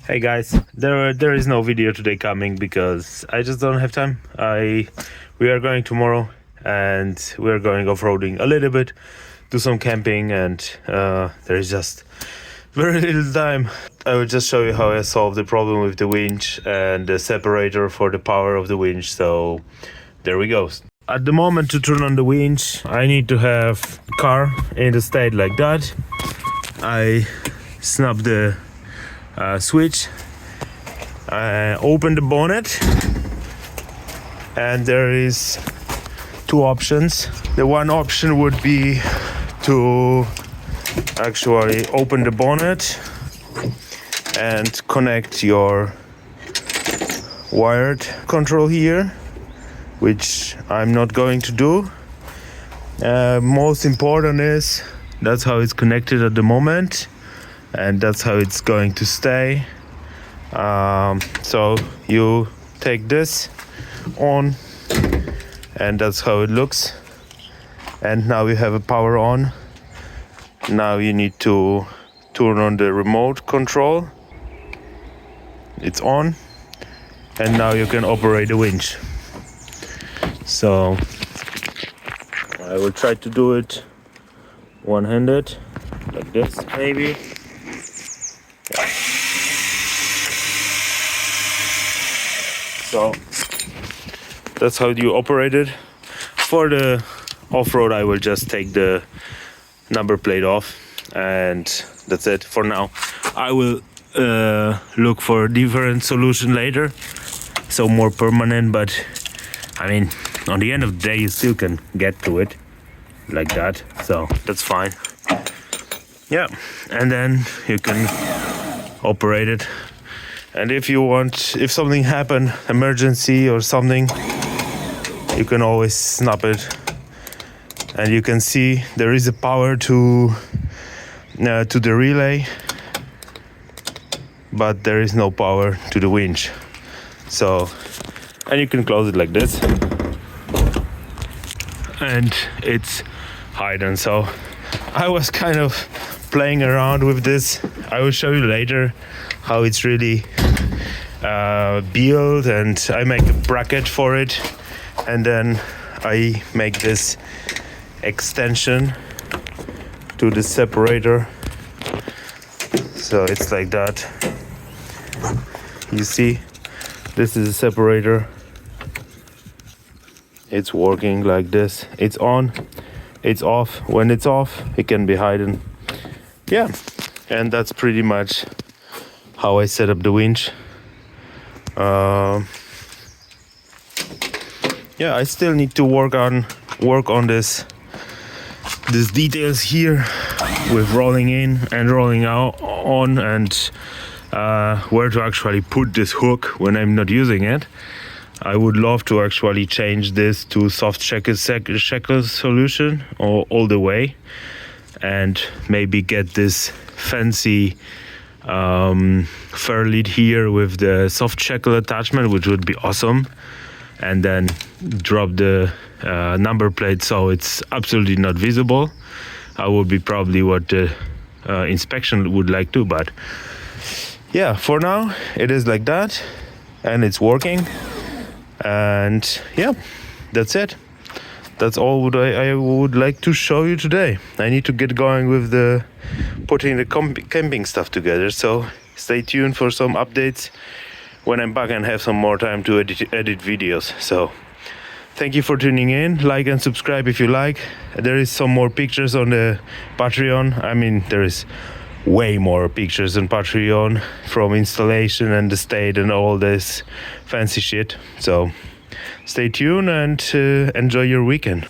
Hey guys, there is no video today coming because I just don't have time. We are going tomorrow and we are going off-roading a little bit, do some camping, and there is just very little time. I will just show you how I solved the problem with the winch and the separator for the power of the winch. So there we go. At the moment, to turn on the winch, I need to have the car in the state like that. I snap the switch, open the bonnet, and there is two options. The one option would be to actually open the bonnet and connect your wired control here, which I'm not going to do. Most important is that's how it's connected at the moment, and that's how it's going to stay. So you take this on, and that's how it looks. And now you have a power on. Now you need to turn on the remote control. It's on, and now you can operate the winch. So I will try to do it one-handed, like this maybe. So that's how you operate it. For the off-road, I will just take the number plate off, and that's it for now. I will look for a different solution later, so more permanent, but I mean, on the end of the day, you still can get to it like that, so that's fine. Yeah, and then you can operate it. And if you want, if something happen, emergency or something, you can always snap it. And you can see there is a power to the relay, but there is no power to the winch. So, and you can close it like this, and it's hidden. So I was kind of playing around with this. I will show you later how it's really built, and I make a bracket for it, and then I make this extension to the separator. So it's like that. You see, this is a separator. It's working like this. It's on, it's off. When it's off, it can be hidden. Yeah, and that's pretty much how I set up the winch. Yeah, I still need to work on this details here with rolling in and rolling out on, and where to actually put this hook when I'm not using it. I would love to actually change this to soft shackle solution all the way, and maybe get this fancy fur lead here with the soft shackle attachment, which would be awesome, and then drop the number plate so it's absolutely not visible. I would be probably what the inspection would like to, but yeah, for now it is like that, and it's working. And yeah, that's it. That's all what I would like to show you today. I need to get going with the putting the camping stuff together, so stay tuned for some updates when I'm back and have some more time to edit videos. So thank you for tuning in. Like and subscribe if you like. There is some more pictures on the Patreon. I mean, there is way more pictures on Patreon from installation and the state and all this fancy shit. So stay tuned and enjoy your weekend.